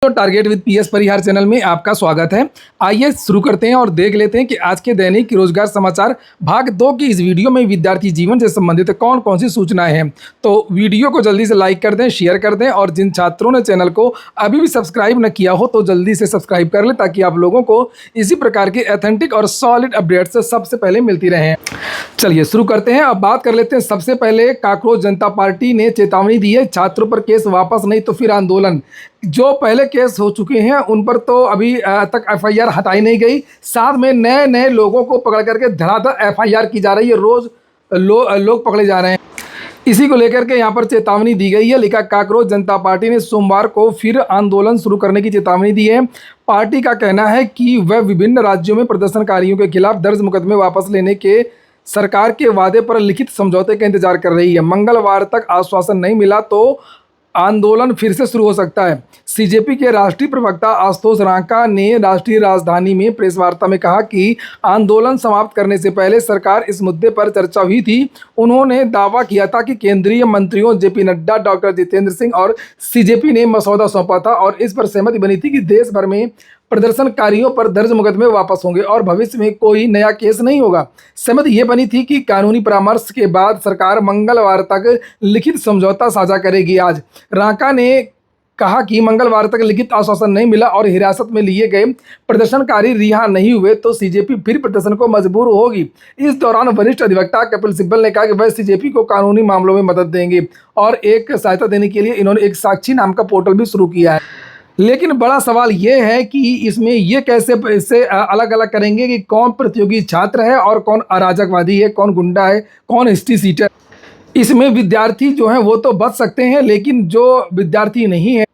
तो target with PS Parihar channel में आपका स्वागत है। आइए शुरू करते हैं और देख लेते हैं कि आज के दैनिक रोजगार समाचार भाग 2 की इस वीडियो में विद्यार्थी जीवन से संबंधित कौन कौन सी सूचनाएं हैं। तो वीडियो को जल्दी से लाइक कर दें, शेयर कर दें और जिन छात्रों ने चैनल को अभी भी सब्सक्राइब न किया हो तो जल्दी से सब्सक्राइब कर लें ताकि आप लोगों को इसी प्रकार के ऑथेंटिक और सॉलिड अपडेट्स सबसे पहले मिलती रहें। चलिए शुरू करते हैं। अब बात कर लेते हैं। सबसे पहले काकरोच जनता पार्टी ने चेतावनी दी है, छात्रों पर केस वापस नहीं तो फिर आंदोलन। जो पहले केस हो चुके हैं उन पर तो अभी तक एफआईआर हटाई नहीं गई, साथ में नए नए लोगों को पकड़ करके धड़ाधड़ एफआईआर की जा रही है। रोज लोग पकड़े जा रहे हैं। इसी को लेकर के यहाँ पर चेतावनी दी गई है। लिखा, काकरोच जनता पार्टी ने सोमवार को फिर आंदोलन शुरू करने की चेतावनी दी है। पार्टी का कहना है कि वह विभिन्न राज्यों में प्रदर्शनकारियों के खिलाफ दर्ज मुकदमे वापस लेने के सरकार के वादे पर लिखित समझौते का इंतजार कर रही है। मंगलवार तक आश्वासन नहीं मिला तो आंदोलन फिर से शुरू हो सकता है। सीजेपी के राष्ट्रीय प्रवक्ता आशुतोष रांका ने राष्ट्रीय राजधानी में प्रेस वार्ता में कहा कि आंदोलन समाप्त करने से पहले सरकार इस मुद्दे पर चर्चा हुई थी। उन्होंने दावा किया था कि केंद्रीय मंत्रियों जेपी नड्डा, डॉक्टर जितेंद्र सिंह और सीजेपी ने मसौदा सौंपा था और इस पर सहमति बनी थी कि देश भर में प्रदर्शनकारियों पर दर्ज मुकदमे वापस होंगे और भविष्य में कोई नया केस नहीं होगा। सहमति ये बनी थी कि कानूनी परामर्श के बाद सरकार मंगलवार तक लिखित समझौता साझा करेगी। आज रांका ने कहा कि मंगलवार तक लिखित आश्वासन नहीं मिला और हिरासत में लिए गए प्रदर्शनकारी रिहा नहीं हुए तो सीजेपी फिर प्रदर्शन को मजबूर होगी। इस दौरान वरिष्ठ अधिवक्ता कपिल सिब्बल ने कहा कि वह सीजेपी को कानूनी मामलों में मदद देंगे और एक सहायता देने के लिए इन्होंने एक साक्षी नाम का पोर्टल भी शुरू किया है। लेकिन बड़ा सवाल ये है कि इसमें ये कैसे इससे अलग अलग करेंगे कि कौन प्रतियोगी छात्र है और कौन अराजकवादी है, कौन गुंडा है, कौन हिस्ट्री सीटर। इसमें विद्यार्थी जो हैं वो तो बच सकते हैं, लेकिन जो विद्यार्थी नहीं है,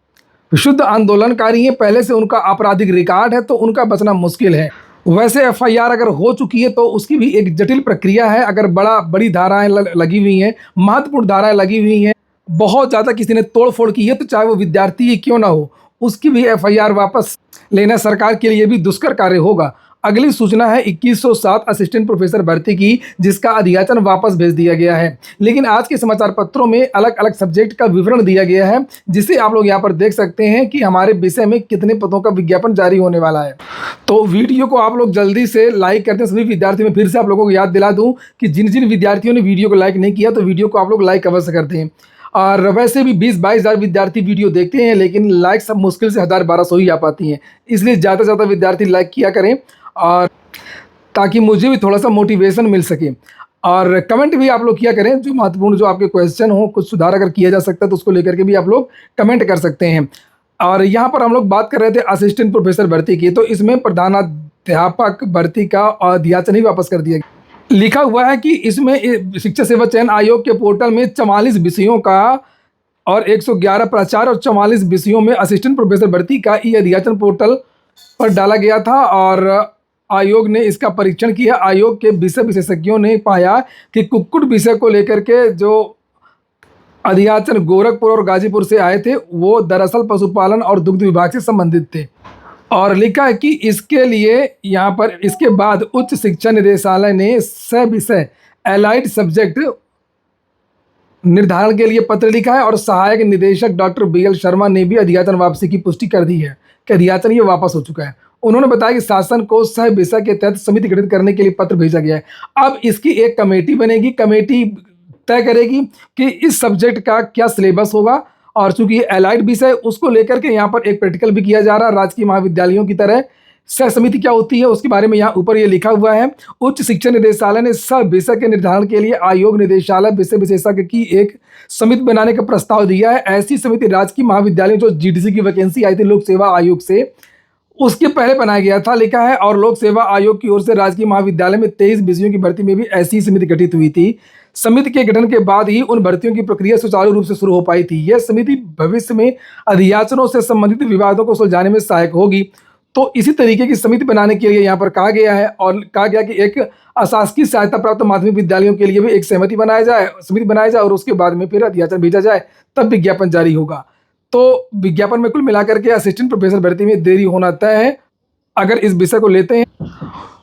शुद्ध आंदोलनकारी हैं, पहले से उनका आपराधिक रिकॉर्ड है तो उनका बचना मुश्किल है। वैसे एफआईआर अगर हो चुकी है तो उसकी भी एक जटिल प्रक्रिया है। अगर बड़ी धाराएँ लगी हुई हैं, महत्वपूर्ण धाराएँ लगी हुई हैं, बहुत ज़्यादा किसी ने तोड़ फोड़ की है तो चाहे वो विद्यार्थी ही क्यों ना हो, उसकी भी एफआईआर वापस लेना सरकार के लिए भी दुष्कर कार्य होगा। अगली सूचना है 2107 असिस्टेंट प्रोफेसर भर्ती की, जिसका अधियाचन वापस भेज दिया गया है। लेकिन आज के समाचार पत्रों में अलग अलग सब्जेक्ट का विवरण दिया गया है, जिसे आप लोग यहाँ पर देख सकते हैं कि हमारे विषय में कितने पदों का विज्ञापन जारी होने वाला है। तो वीडियो को आप लोग जल्दी से लाइक करते हैं। सभी विद्यार्थियों में फिर से आप लोगों को याद दिला दूँ कि जिन जिन विद्यार्थियों ने वीडियो को लाइक नहीं किया तो वीडियो को आप लोग लाइक अवश्य करते हैं। और वैसे भी 20-22 हज़ार विद्यार्थी वीडियो देखते हैं, लेकिन लाइक सब मुश्किल से 1000-1200 ही आ पाती हैं। इसलिए ज़्यादा से ज़्यादा विद्यार्थी लाइक किया करें और ताकि मुझे भी थोड़ा सा मोटिवेशन मिल सके। और कमेंट भी आप लोग किया करें, जो महत्वपूर्ण जो आपके क्वेश्चन हो, कुछ सुधार अगर किया जा सकता है तो उसको लेकर के भी आप लोग कमेंट कर सकते हैं। और यहाँ पर हम लोग बात कर रहे थे असिस्टेंट प्रोफेसर भर्ती की, तो इसमें प्रधानाध्यापक भर्ती का अधियाचन ही वापस कर दिया गया। लिखा हुआ है कि इसमें शिक्षा सेवा चयन आयोग के पोर्टल में 44 विषयों का और 111 प्राचार्य और 44 विषयों में असिस्टेंट प्रोफेसर भर्ती का ई अधियाचन पोर्टल पर डाला गया था और आयोग ने इसका परीक्षण किया। आयोग के विषय विशेषज्ञों ने पाया कि कुक्कुट विषय को लेकर के जो अधियाचन गोरखपुर और गाजीपुर से आए थे वो दरअसल पशुपालन और दुग्ध विभाग से संबंधित थे। और लिखा है कि इसके लिए यहाँ पर इसके बाद उच्च शिक्षा निदेशालय ने विषय एलाइड सब्जेक्ट निर्धारण के लिए पत्र लिखा है और सहायक निदेशक डॉक्टर बीएल शर्मा ने भी अधियाचन वापसी की पुष्टि कर दी है कि अधियाचन ये वापस हो चुका है। उन्होंने बताया कि शासन को सह विषय के तहत समिति गठित करने के लिए पत्र भेजा गया है। अब इसकी एक कमेटी बनेगी, कमेटी तय करेगी कि इस सब्जेक्ट का क्या सिलेबस होगा। और चूंकि ये एलाइड विषय उसको लेकर के यहाँ पर एक प्रैक्टिकल भी किया जा रहा है राजकीय महाविद्यालयों की तरह। सह समिति क्या होती है उसके बारे में यहाँ ऊपर ये लिखा हुआ है। उच्च शिक्षा निदेशालय ने सह विषय के निर्धारण के लिए आयोग निदेशालय विषय विशेषज्ञ की एक समिति बनाने का प्रस्ताव दिया है। ऐसी समिति राजकीय महाविद्यालयों जो जीडीसी की वैकेंसी आई थी लोक सेवा आयोग से, उसके पहले बनाया गया था। लिखा है और लोक सेवा आयोग की ओर से राजकीय महाविद्यालय में 23 विषयों की भर्ती में भी ऐसी समिति गठित हुई थी। समिति के गठन के बाद ही उन भर्तियों की प्रक्रिया सुचारू रूप से शुरू हो पाई थी। यह समिति भविष्य में अधियाचनों से संबंधित विवादों को सुलझाने में सहायक होगी। तो इसी तरीके की समिति बनाने के लिए यहाँ पर कहा गया है और कहा गया कि एक अशासकीय सहायता प्राप्त माध्यमिक विद्यालयों के लिए भी एक समिति बनाया जाए और उसके बाद में फिर अधियाचन भेजा जाए, तब विज्ञापन जारी होगा। तो विज्ञापन में कुल मिलाकर के असिस्टेंट प्रोफेसर भर्ती में देरी होना तय है अगर इस विषय को लेते हैं।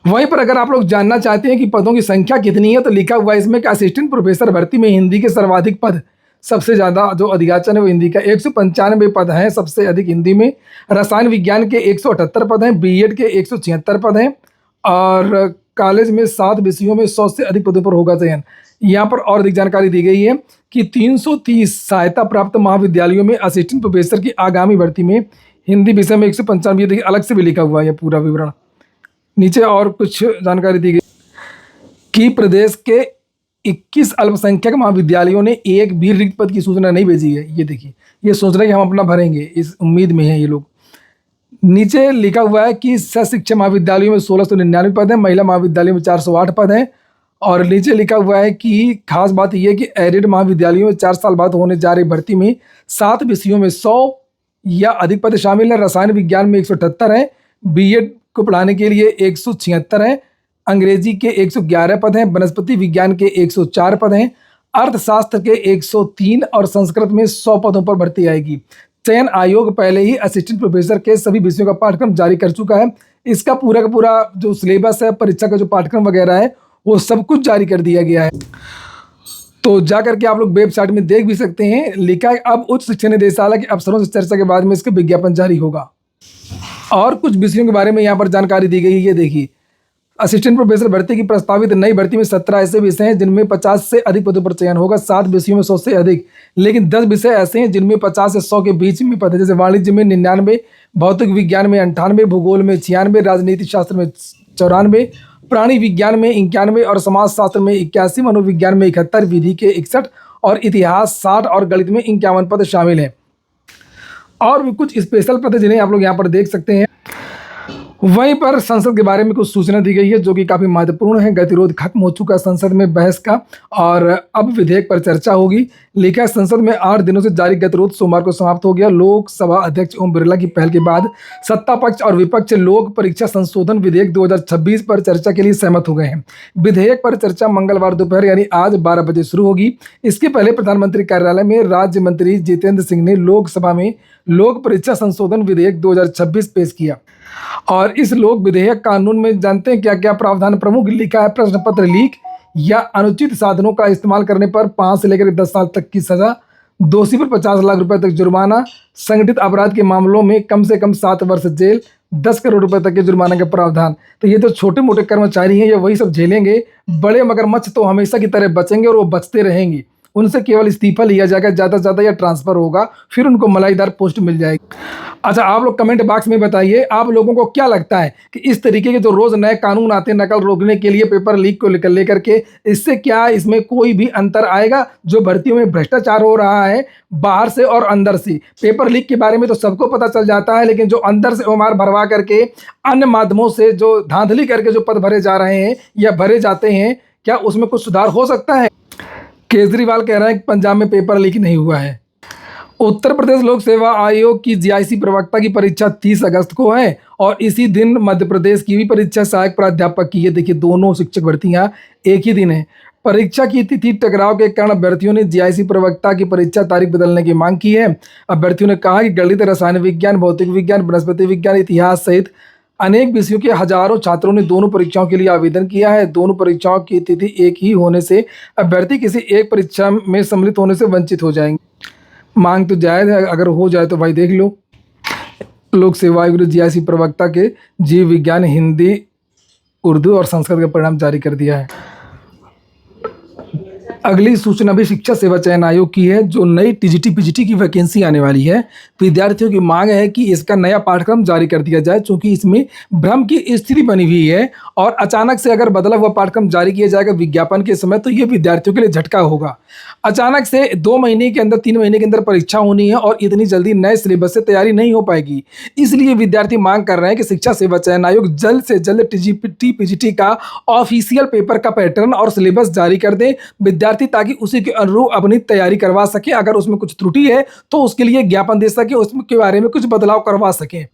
वहीं पर अगर आप लोग जानना चाहते हैं कि पदों की संख्या कितनी है तो लिखा हुआ है इसमें कि असिस्टेंट प्रोफेसर भर्ती में हिंदी के सर्वाधिक पद सबसे ज़्यादा जो अधियाचन है वो हिंदी का 195 पद हैं सबसे अधिक हिंदी में। रसायन विज्ञान के 178 पद हैं, बीएड के 176 पद हैं और कॉलेज में 7 विषयों में 100 से अधिक पदों पर होगा चयन। यहाँ पर और अधिक जानकारी दी गई है कि 330 सहायता प्राप्त महाविद्यालयों में असिस्टेंट प्रोफेसर की आगामी भर्ती में हिंदी विषय में 195, देखिए अलग से भी लिखा हुआ है ये पूरा विवरण। नीचे और कुछ जानकारी दी गई कि प्रदेश के 21 अल्पसंख्यक महाविद्यालयों ने एक भी रिक्त पद की सूचना नहीं भेजी है। ये देखिए, ये सोच रहे हैं कि हम अपना भरेंगे, इस उम्मीद में हैं ये लोग। नीचे लिखा हुआ है कि शिक्षा महाविद्यालयों में 1699 पद हैं, महिला महाविद्यालयों में 408 पद हैं और नीचे लिखा हुआ है कि खास बात यह है कि एडेड महाविद्यालयों में 4 साल बाद होने जा रही भर्ती में 7 विषयों में 100 या अधिक पद शामिल हैं। रसायन विज्ञान में 178 हैं, बीएड को पढ़ाने के लिए 176 हैं, अंग्रेजी के 111 पद हैं, वनस्पति विज्ञान के 104 पद हैं, अर्थशास्त्र के 103 और संस्कृत में 100 पदों पर भर्ती आएगी। चयन आयोग पहले ही असिस्टेंट प्रोफेसर के सभी विषयों का पाठ्यक्रम जारी कर चुका है। इसका पूरा का पूरा जो सिलेबस है, परीक्षा का जो पाठ्यक्रम वगैरह है, वो सब कुछ जारी कर दिया गया है। तो जा करके आप लोग वेबसाइट में देख भी सकते हैं। लिखा है अब उच्च शिक्षा निदेशालय के अफसरों से चर्चा के बाद में इसका विज्ञापन जारी होगा। और कुछ विषयों के बारे में यहाँ पर जानकारी दी गई है। ये देखिए, असिस्टेंट प्रोफेसर भर्ती की प्रस्तावित नई भर्ती में 17 ऐसे विषय हैं जिनमें 50 से अधिक पदों पर चयन होगा। 7 विषयों में 100 से अधिक, लेकिन 10 विषय ऐसे हैं जिनमें 50 से 100 के बीच में पद है। जैसे वाणिज्य में 99, भौतिक विज्ञान में 98, भूगोल में 96, राजनीति शास्त्र में 94, प्राणी विज्ञान में 91 और समाज शास्त्र में 81, मनोविज्ञान में 71, विधि के 61 और इतिहास 60 और गणित में 51 पद शामिल हैं। और भी कुछ स्पेशल पद जिन्हें आप लोग यहाँ पर देख सकते हैं। वहीं पर संसद के बारे में कुछ सूचना दी गई है जो कि काफ़ी महत्वपूर्ण है। गतिरोध खत्म हो चुका संसद में बहस का और अब विधेयक पर चर्चा होगी। लिखा है संसद में 8 दिनों से जारी गतिरोध सोमवार को समाप्त हो गया। लोकसभा अध्यक्ष ओम बिरला की पहल के बाद सत्ता पक्ष और विपक्ष लोक परीक्षा संशोधन विधेयक 2026 पर चर्चा के लिए सहमत हो गए हैं। विधेयक पर चर्चा मंगलवार दोपहर यानी आज 12 बजे शुरू होगी। इसके पहले प्रधानमंत्री कार्यालय में राज्य मंत्री जितेंद्र सिंह ने लोकसभा में लोक परीक्षा संशोधन विधेयक 2026 पेश किया। और इस लोक विधेयक कानून में जानते हैं क्या क्या प्रावधान प्रमुख लिखा है। प्रश्न पत्र लीक या अनुचित साधनों का इस्तेमाल करने पर 5 से लेकर 10 साल तक की सजा, दोषी पर 50 लाख रुपए तक जुर्माना, संगठित अपराध के मामलों में कम से कम 7 वर्ष जेल, 10 करोड़ रुपए तक के जुर्माना का प्रावधान। तो ये तो छोटे मोटे कर्मचारी हैं, ये वही सब झेलेंगे। बड़े मगरमच्छ तो हमेशा की तरह बचेंगे और वो बचते रहेंगे। उनसे केवल इस्तीफा लिया जाएगा ज़्यादा से ज़्यादा या ट्रांसफ़र होगा, फिर उनको मलाईदार पोस्ट मिल जाएगी। अच्छा, आप लोग कमेंट बॉक्स में बताइए आप लोगों को क्या लगता है कि इस तरीके के जो रोज़ नए कानून आते हैं नकल रोकने के लिए, पेपर लीक को लेकर के, इससे क्या इसमें कोई भी अंतर आएगा? जो भर्तियों में भ्रष्टाचार हो रहा है बाहर से और अंदर से, पेपर लीक के बारे में तो सबको पता चल जाता है, लेकिन जो अंदर से उमार भरवा करके अन्य माध्यमों से जो धांधली करके जो पद भरे जा रहे हैं या भरे जाते हैं, क्या उसमें कुछ सुधार हो सकता है? केजरीवाल कह रहे हैं कि पंजाब में पेपर लीक नहीं हुआ है। उत्तर प्रदेश लोक सेवा आयोग की जीआईसी प्रवक्ता की परीक्षा 30 अगस्त को है और इसी दिन मध्य प्रदेश की भी परीक्षा सहायक प्राध्यापक की। ये देखिए, दोनों शिक्षक भर्तियां एक ही दिन है। परीक्षा की तिथि टकराव के कारण अभ्यर्थियों ने जीआईसी प्रवक्ता की परीक्षा तारीख बदलने की मांग की है। अभ्यर्थियों ने कहा कि गणित, रसायन विज्ञान, भौतिक विज्ञान, वनस्पति विज्ञान, इतिहास सहित अनेक विषयों के हजारों छात्रों ने दोनों परीक्षाओं के लिए आवेदन किया है। दोनों परीक्षाओं की तिथि एक ही होने से अभ्यर्थी किसी एक परीक्षा में सम्मिलित होने से वंचित हो जाएंगे। मांग तो जायज़ है, अगर हो जाए तो भाई देख लो। लोक सेवा आयोग ने जीआईसी प्रवक्ता के जीव विज्ञान, हिंदी, उर्दू और संस्कृत का परिणाम जारी कर दिया है। अगली सूचना भी शिक्षा सेवा चयन आयोग की है। जो नई टीजीटी पीजीटी की वैकेंसी आने वाली है, विद्यार्थियों की मांग है कि इसका नया पाठ्यक्रम जारी कर दिया जाए, क्योंकि इसमें भ्रम की स्थिति बनी हुई है और अचानक से अगर बदला हुआ पाठ्यक्रम जारी किया जाएगा विज्ञापन के समय, तो ये विद्यार्थियों के लिए झटका होगा। अचानक से 2 महीने के अंदर, 3 महीने के अंदर परीक्षा होनी है और इतनी जल्दी नए सिलेबस से तैयारी नहीं हो पाएगी। इसलिए विद्यार्थी मांग कर रहे हैं कि शिक्षा सेवा चयन आयोग जल्द से जल्द टीजीटी पीजीटी का ऑफिशियल पेपर का पैटर्न और सिलेबस जारी कर दे विद्यार्थी, ताकि उसी के अनुरूप अपनी तैयारी करवा सके। अगर उसमें कुछ त्रुटि है तो उसके लिए ज्ञापन दे सके, उसके बारे में कुछ बदलाव करवा सके,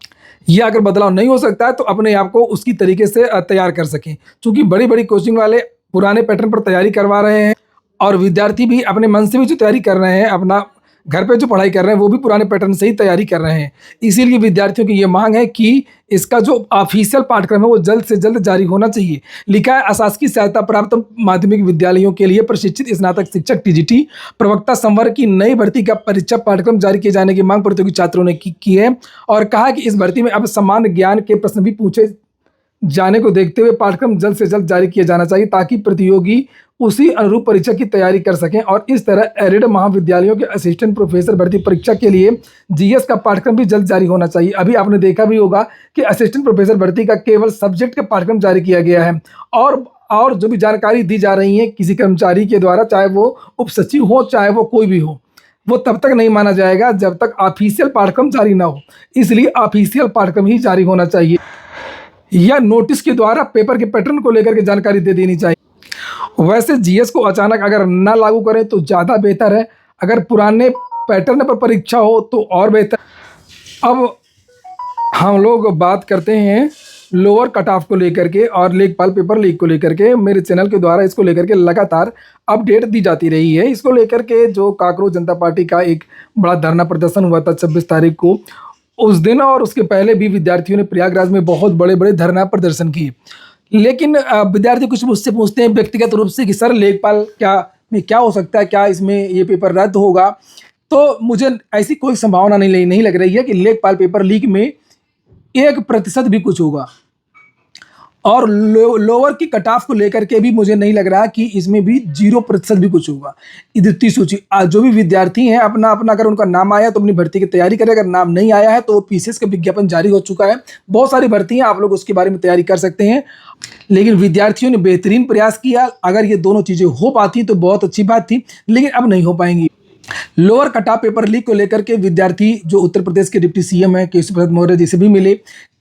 या अगर बदलाव नहीं हो सकता है तो अपने आप को उसकी तरीके से तैयार कर सकें। क्योंकि बड़ी बड़ी कोचिंग वाले पुराने पैटर्न पर तैयारी करवा रहे हैं और विद्यार्थी भी अपने मन से भी जो तैयारी कर रहे हैं, अपना घर पे जो पढ़ाई कर रहे हैं वो भी पुराने पैटर्न से ही तैयारी कर रहे हैं। इसीलिए विद्यार्थियों की ये मांग है कि इसका जो ऑफिशियल पाठ्यक्रम है वो जल्द से जल्द जारी होना चाहिए। लिखा है, अशासकीय सहायता प्राप्त माध्यमिक विद्यालयों के लिए प्रशिक्षित स्नातक शिक्षक टीजीटी प्रवक्ता संवर्ग की नई भर्ती का परीक्षा पाठ्यक्रम जारी किए जाने की मांग प्रतियोगी छात्रों ने की है और कहा कि इस भर्ती में अब सामान्य ज्ञान के प्रश्न भी पूछे जाने को देखते हुए पाठ्यक्रम जल्द से जल्द जारी किया जाना चाहिए ताकि प्रतियोगी उसी अनुरूप परीक्षा की तैयारी कर सकें और इस तरह एडेड महाविद्यालयों के असिस्टेंट प्रोफेसर भर्ती परीक्षा के लिए जीएस का पाठ्यक्रम भी जल्द जारी होना चाहिए। अभी आपने देखा भी होगा कि असिस्टेंट प्रोफेसर भर्ती का केवल सब्जेक्ट का पाठ्यक्रम जारी किया गया है और जो भी जानकारी दी जा रही है किसी कर्मचारी के द्वारा, चाहे वो उप सचिव हो चाहे वो कोई भी हो, वो तब तक नहीं माना जाएगा जब तक ऑफिशियल पाठ्यक्रम जारी ना हो। इसलिए ऑफिशियल पाठ्यक्रम ही जारी होना चाहिए या नोटिस के द्वारा पेपर के पैटर्न को लेकर के जानकारी दे देनी चाहिए। वैसे जीएस को अचानक अगर ना लागू करें तो ज़्यादा बेहतर है, अगर पुराने पैटर्न पर परीक्षा हो तो और बेहतर। अब हम लोग बात करते हैं लोअर कट ऑफ को लेकर के और लेखपाल पेपर लीक को लेकर के। मेरे चैनल के द्वारा इसको लेकर के लगातार अपडेट दी जाती रही है। इसको लेकर के जो कांकरों जनता पार्टी का एक बड़ा धरना प्रदर्शन हुआ था 26 तारीख को, उस दिन और उसके पहले भी विद्यार्थियों ने प्रयागराज में बहुत बड़े बड़े धरना प्रदर्शन किए। लेकिन विद्यार्थी कुछ मुझसे पूछते हैं व्यक्तिगत रूप से कि सर लेखपाल क्या हो सकता है, क्या इसमें ये पेपर रद्द होगा? तो मुझे ऐसी कोई संभावना नहीं लग रही है कि लेखपाल पेपर लीक में 1% भी कुछ होगा। और लोअर की कट ऑफ को लेकर के भी मुझे नहीं लग रहा कि इसमें भी 0% भी कुछ होगा। इतनी सोचिए, आज जो भी विद्यार्थी हैं अपना अगर उनका नाम आया तो अपनी भर्ती की तैयारी करें, अगर नाम नहीं आया है तो पीसीएस का विज्ञापन जारी हो चुका है। बहुत सारी भर्ती हैं, आप लोग उसके बारे में तैयारी कर सकते हैं। लेकिन विद्यार्थियों ने बेहतरीन प्रयास किया। अगर ये दोनों चीज़ें हो पाती तो बहुत अच्छी बात थी, लेकिन अब नहीं हो पाएंगी। Lower cut off paper leak को लेकर के विद्यार्थी जो उत्तर प्रदेश के डिप्टी सीएम है केशव प्रसाद मौर्य जी से भी मिले।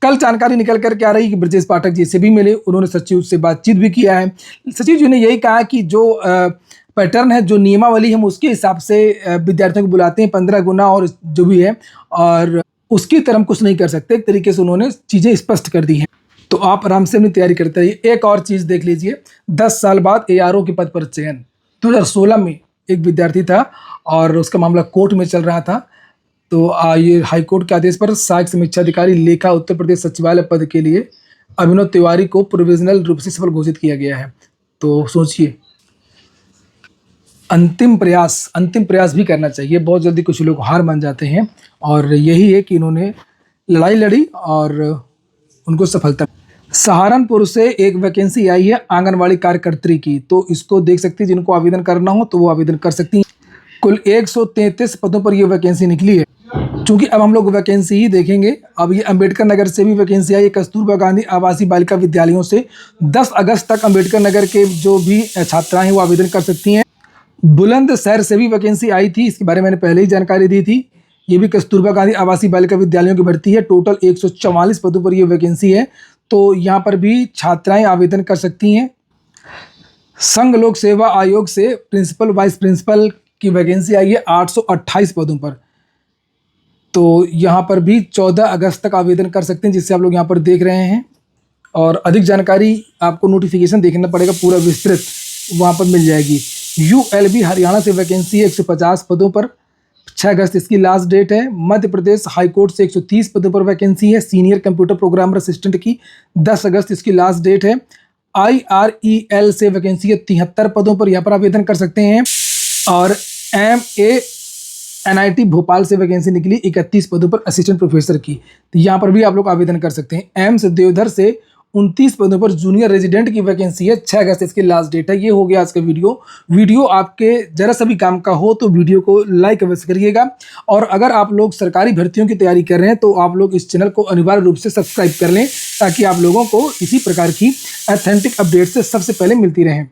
कल जानकारी निकल कर के आ रही कि ब्रजेश पाठक जी से भी मिले, उन्होंने सचिव से बातचीत भी किया है। सचिव जी ने यही कहा कि जो पैटर्न है, जो नियमावली हम उसके हिसाब से विद्यार्थियों को बुलाते हैं 15 गुना और जो भी है, और उसकी तरह हम कुछ नहीं कर सकते। एक तरीके से उन्होंने चीज़ें स्पष्ट कर दी हैं। तो आप आराम से अपनी तैयारी करते रहिए। एक और चीज़ देख लीजिए, 10 साल बाद एआरओ के पद पर चयन। 2016 में एक विद्यार्थी था और उसका मामला कोर्ट में चल रहा था। तो ये हाईकोर्ट के आदेश पर सहायक समीक्षा अधिकारी लेखा उत्तर प्रदेश सचिवालय पद के लिए अभिनव तिवारी को प्रोविजनल रूप से सफल घोषित किया गया है। तो सोचिए, अंतिम प्रयास भी करना चाहिए। बहुत जल्दी कुछ लोग हार मान जाते हैं और यही है कि इन्होंने लड़ाई लड़ी और उनको सफलता। सहारनपुर से एक वैकेंसी आई है आंगनवाड़ी कार्यकर्त्री की, तो इसको देख सकती है। जिनको आवेदन करना हो तो वो आवेदन कर सकती हैं। कुल 133 पदों पर ये वैकेंसी निकली है। चूँकि अब हम लोग वैकेंसी ही देखेंगे। अब ये अंबेडकर नगर से भी वैकेंसी आई है, कस्तूरबा गांधी आवासीय बालिका विद्यालयों से। 10 अगस्त तक अंबेडकर नगर के जो भी छात्राएं हैं वो आवेदन कर सकती हैं। बुलंदशहर से भी वैकेंसी आई थी, इसके बारे में मैंने पहले ही जानकारी दी थी। ये भी कस्तूरबा गांधी आवासीय बालिका विद्यालयों की भर्ती है। टोटल 144 पदों पर ये वैकेंसी है, तो यहाँ पर भी छात्राएं आवेदन कर सकती हैं। संघ लोक सेवा आयोग से प्रिंसिपल वाइस प्रिंसिपल की वैकेंसी आई है 828 पदों पर। तो यहाँ पर भी 14 अगस्त तक आवेदन कर सकते हैं, जिससे आप लोग यहाँ पर देख रहे हैं। और अधिक जानकारी आपको नोटिफिकेशन देखना पड़ेगा, पूरा विस्तृत वहाँ पर मिल जाएगी। यूएलबी हरियाणा से वैकेंसी है 150 पदों पर, 6 अगस्त इसकी लास्ट डेट है। मध्य प्रदेश हाईकोर्ट से 130 पदों पर वैकेंसी है सीनियर कंप्यूटर प्रोग्रामर असिस्टेंट की, 10 अगस्त इसकी लास्ट डेट है। IREL से वैकेंसी है 73 पदों पर, यहाँ पर आवेदन कर सकते हैं। और MANIT भोपाल से वैकेंसी निकली 31 पदों पर असिस्टेंट प्रोफेसर की, तो यहाँ पर भी आप लोग आवेदन कर सकते हैं। एम्स देवधर से 29 पदों पर जूनियर रेजिडेंट की वैकेंसी है, 6 अगस्त इसकी लास्ट डेट है। ये हो गया आज का वीडियो आपके जरा सा भी काम का हो तो वीडियो को लाइक अवश्य करिएगा। और अगर आप लोग सरकारी भर्तियों की तैयारी कर रहे हैं तो आप लोग इस चैनल को अनिवार्य रूप से सब्सक्राइब कर लें, ताकि आप लोगों को इसी प्रकार की ऑथेंटिक अपडेट से सबसे पहले मिलती रहें।